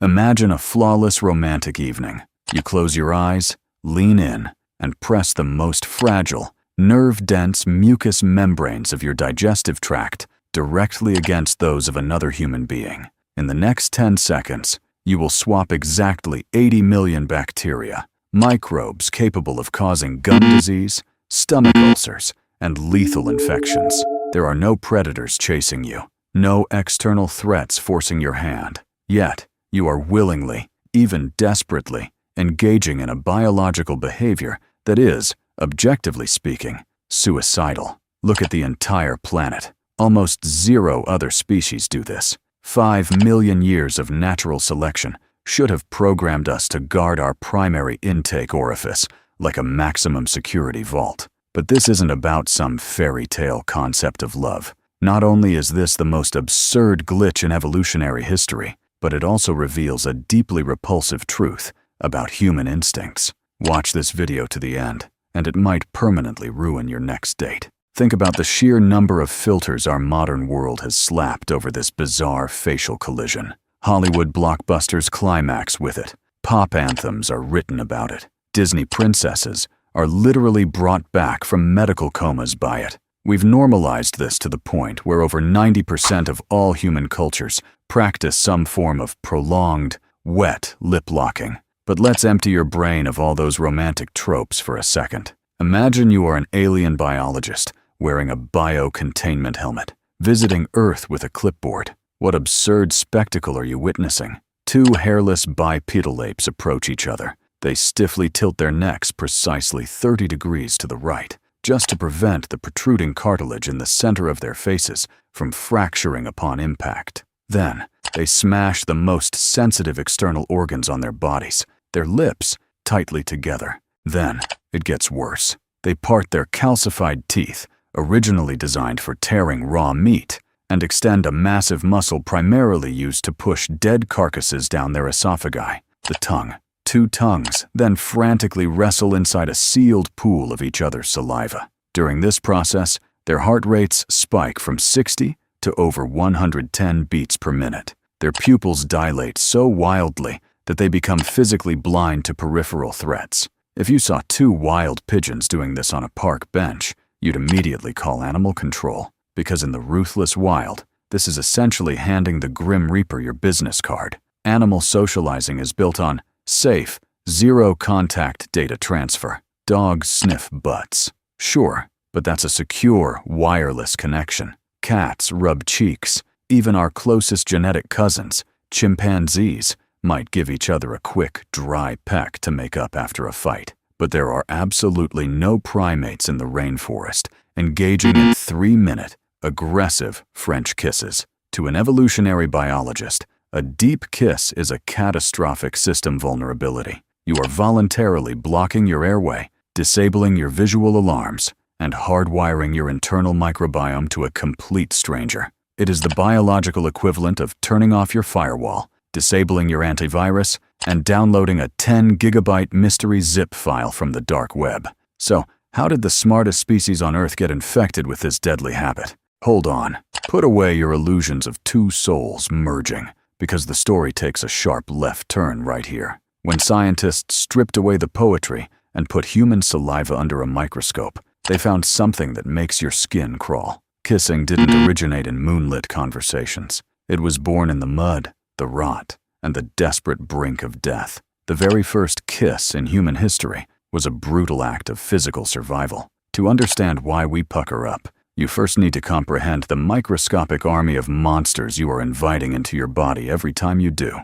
Imagine a flawless romantic evening. You close your eyes, lean in, and press the most fragile, nerve-dense mucous membranes of your digestive tract directly against those of another human being. In the next 10 seconds, you will swap exactly 80 million bacteria, microbes capable of causing gum disease, stomach ulcers, and lethal infections. There are no predators chasing you, no external threats forcing your hand. Yet, you are willingly, even desperately, engaging in a biological behavior that is, objectively speaking, suicidal. Look at the entire planet. Almost zero other species do this. 5 million years of natural selection should have programmed us to guard our primary intake orifice like a maximum security vault. But this isn't about some fairy tale concept of love. Not only is this the most absurd glitch in evolutionary history, but it also reveals a deeply repulsive truth about human instincts. Watch this video to the end, and it might permanently ruin your next date. Think about the sheer number of filters our modern world has slapped over this bizarre facial collision. Hollywood blockbusters climax with it. Pop anthems are written about it. Disney princesses are literally brought back from medical comas by it. We've normalized this to the point where over 90% of all human cultures practice some form of prolonged, wet lip locking. But let's empty your brain of all those romantic tropes for a second. Imagine you are an alien biologist wearing a bio-containment helmet, visiting Earth with a clipboard. What absurd spectacle are you witnessing? Two hairless bipedal apes approach each other. They stiffly tilt their necks precisely 30 degrees to the right, just to prevent the protruding cartilage in the center of their faces from fracturing upon impact. Then, they smash the most sensitive external organs on their bodies, their lips tightly together. Then, it gets worse. They part their calcified teeth, originally designed for tearing raw meat, and extend a massive muscle primarily used to push dead carcasses down their esophagi, the tongue. Two tongues then frantically wrestle inside a sealed pool of each other's saliva. During this process, their heart rates spike from 60 to over 110 beats per minute. Their pupils dilate so wildly that they become physically blind to peripheral threats. If you saw two wild pigeons doing this on a park bench, you'd immediately call animal control, because in the ruthless wild, this is essentially handing the Grim Reaper your business card. Animal socializing is built on safe, zero-contact data transfer. Dogs sniff butts. Sure, but that's a secure, wireless connection. Cats rub cheeks. Even our closest genetic cousins, chimpanzees, might give each other a quick, dry peck to make up after a fight. But there are absolutely no primates in the rainforest engaging in 3-minute, aggressive French kisses. To an evolutionary biologist, a deep kiss is a catastrophic system vulnerability. You are voluntarily blocking your airway, disabling your visual alarms, and hardwiring your internal microbiome to a complete stranger. It is the biological equivalent of turning off your firewall, disabling your antivirus, and downloading a 10-gigabyte mystery zip file from the dark web. So, how did the smartest species on Earth get infected with this deadly habit? Hold on. Put away your illusions of two souls merging, because the story takes a sharp left turn right here. When scientists stripped away the poetry and put human saliva under a microscope, they found something that makes your skin crawl. Kissing didn't originate in moonlit conversations. It was born in the mud, the rot, and the desperate brink of death. The very first kiss in human history was a brutal act of physical survival. To understand why we pucker up, you first need to comprehend the microscopic army of monsters you are inviting into your body every time you do.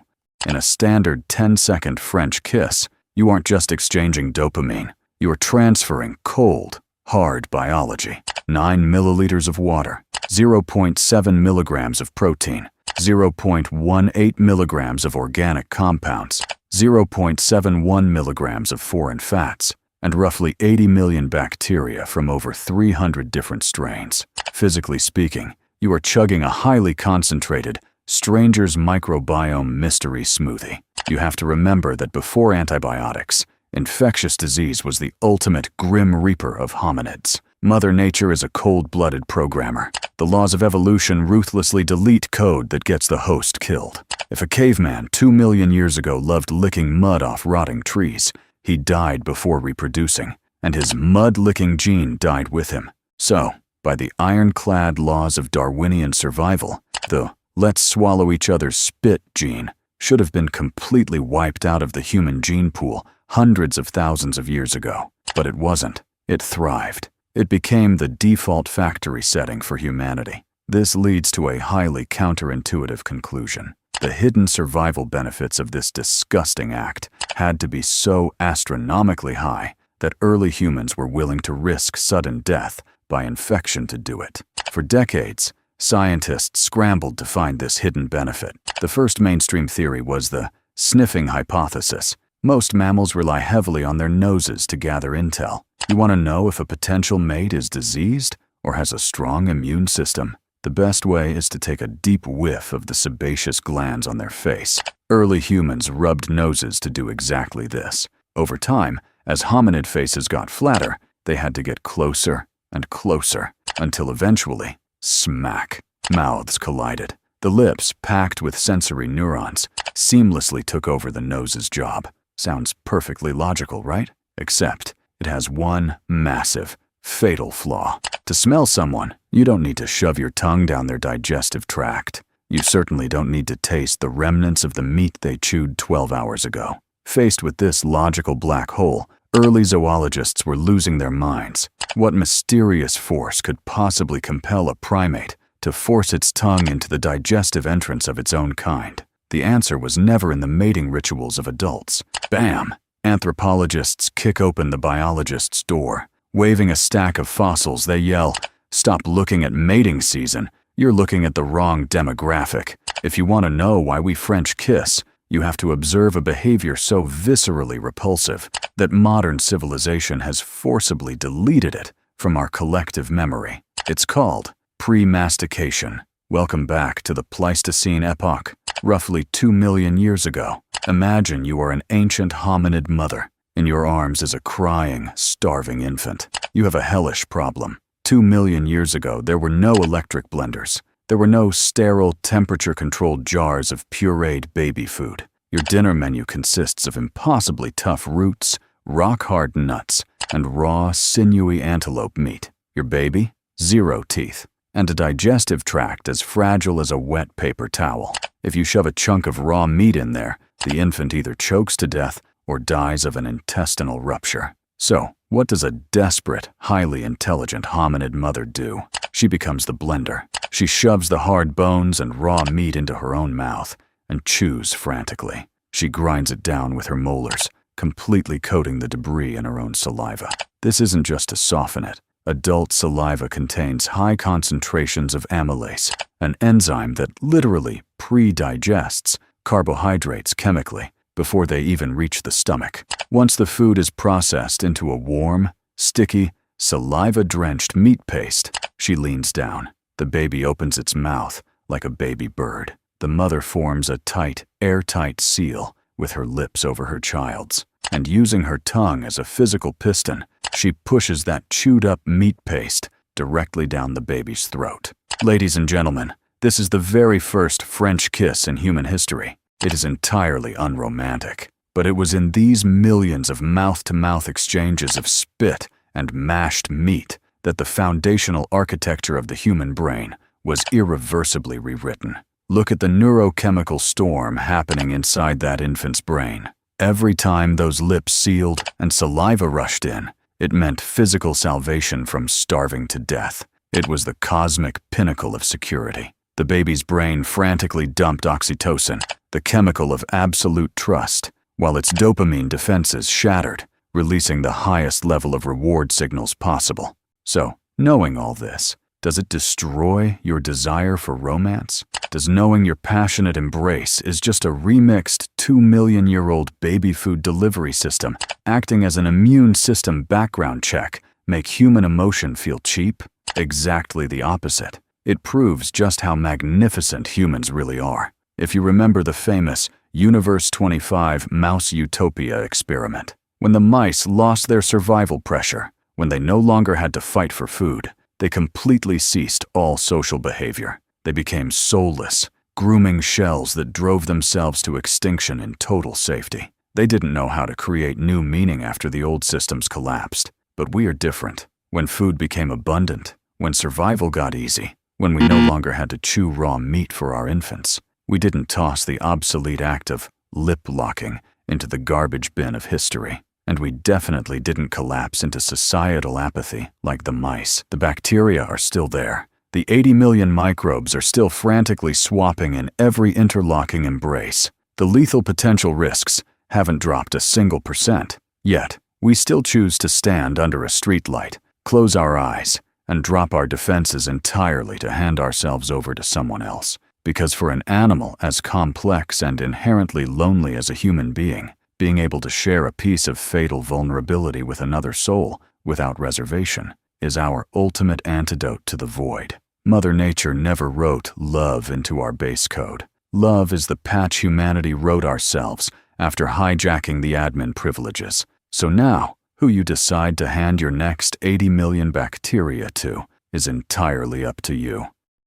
In a standard 10-second French kiss, you aren't just exchanging dopamine. You are transferring cold, hard biology. 9 milliliters of water, 0.7 milligrams of protein, 0.18 milligrams of organic compounds, 0.71 milligrams of foreign fats, and roughly 80 million bacteria from over 300 different strains. Physically speaking, you are chugging a highly concentrated, stranger's microbiome mystery smoothie. You have to remember that before antibiotics, infectious disease was the ultimate grim reaper of hominids. Mother Nature is a cold-blooded programmer. The laws of evolution ruthlessly delete code that gets the host killed. If a caveman 2 million years ago loved licking mud off rotting trees, he died before reproducing, and his mud-licking gene died with him. So, by the ironclad laws of Darwinian survival, the "let's swallow each other's spit" gene should have been completely wiped out of the human gene pool hundreds of thousands of years ago. But it wasn't. It thrived. It became the default factory setting for humanity. This leads to a highly counterintuitive conclusion. The hidden survival benefits of this disgusting act had to be so astronomically high that early humans were willing to risk sudden death by infection to do it. For decades, scientists scrambled to find this hidden benefit. The first mainstream theory was the sniffing hypothesis. Most mammals rely heavily on their noses to gather intel. You want to know if a potential mate is diseased or has a strong immune system? The best way is to take a deep whiff of the sebaceous glands on their face. Early humans rubbed noses to do exactly this. Over time, as hominid faces got flatter, they had to get closer and closer, until eventually, smack, mouths collided. The lips, packed with sensory neurons, seamlessly took over the nose's job. Sounds perfectly logical, right? Except it has one massive, fatal flaw. To smell someone, you don't need to shove your tongue down their digestive tract. You certainly don't need to taste the remnants of the meat they chewed 12 hours ago. Faced with this logical black hole, early zoologists were losing their minds. What mysterious force could possibly compel a primate to force its tongue into the digestive entrance of its own kind? The answer was never in the mating rituals of adults. Bam! Anthropologists kick open the biologist's door. Waving a stack of fossils, they yell, "Stop looking at mating season. You're looking at the wrong demographic. If you want to know why we French kiss, you have to observe a behavior so viscerally repulsive that modern civilization has forcibly deleted it from our collective memory. It's called pre-mastication. Welcome back to the Pleistocene epoch, roughly 2 million years ago. Imagine you are an ancient hominid mother. In your arms is a crying, starving infant. You have a hellish problem. 2 million years ago, there were no electric blenders. There were no sterile, temperature-controlled jars of pureed baby food. Your dinner menu consists of impossibly tough roots, rock-hard nuts, and raw, sinewy antelope meat. Your baby? 0 teeth, and a digestive tract as fragile as a wet paper towel. If you shove a chunk of raw meat in there, the infant either chokes to death or dies of an intestinal rupture. So, what does a desperate, highly intelligent hominid mother do? She becomes the blender. She shoves the hard bones and raw meat into her own mouth and chews frantically. She grinds it down with her molars, completely coating the debris in her own saliva. This isn't just to soften it. Adult saliva contains high concentrations of amylase, an enzyme that literally pre-digests carbohydrates chemically before they even reach the stomach. Once the food is processed into a warm, sticky, saliva-drenched meat paste, she leans down. The baby opens its mouth like a baby bird. The mother forms a tight, airtight seal with her lips over her child's, and using her tongue as a physical piston, she pushes that chewed-up meat paste directly down the baby's throat. Ladies and gentlemen, this is the very first French kiss in human history. It is entirely unromantic, but it was in these millions of mouth-to-mouth exchanges of spit and mashed meat that the foundational architecture of the human brain was irreversibly rewritten. Look at the neurochemical storm happening inside that infant's brain. Every time those lips sealed and saliva rushed in, it meant physical salvation from starving to death. It was the cosmic pinnacle of security. The baby's brain frantically dumped oxytocin, the chemical of absolute trust, while its dopamine defenses shattered, releasing the highest level of reward signals possible. So, knowing all this, does it destroy your desire for romance? Does knowing your passionate embrace is just a remixed 2-million-year-old baby food delivery system acting as an immune system background check make human emotion feel cheap? Exactly the opposite. It proves just how magnificent humans really are. If you remember the famous Universe 25 mouse utopia experiment, when the mice lost their survival pressure, When they no longer had to fight for food, they completely ceased all social behavior. They became soulless, grooming shells that drove themselves to extinction in total safety. They didn't know how to create new meaning after the old systems collapsed. But we are different. When food became abundant, when survival got easy, when we no longer had to chew raw meat for our infants, we didn't toss the obsolete act of lip-locking into the garbage bin of history. And we definitely didn't collapse into societal apathy like the mice. The bacteria are still there. The 80 million microbes are still frantically swapping in every interlocking embrace. The lethal potential risks haven't dropped a single %. Yet, we still choose to stand under a streetlight, close our eyes, and drop our defenses entirely to hand ourselves over to someone else. Because for an animal as complex and inherently lonely as a human being, being able to share a piece of fatal vulnerability with another soul without reservation is our ultimate antidote to the void. Mother Nature never wrote love into our base code. Love is the patch humanity wrote ourselves after hijacking the admin privileges. So now, who you decide to hand your next 80 million bacteria to is entirely up to you.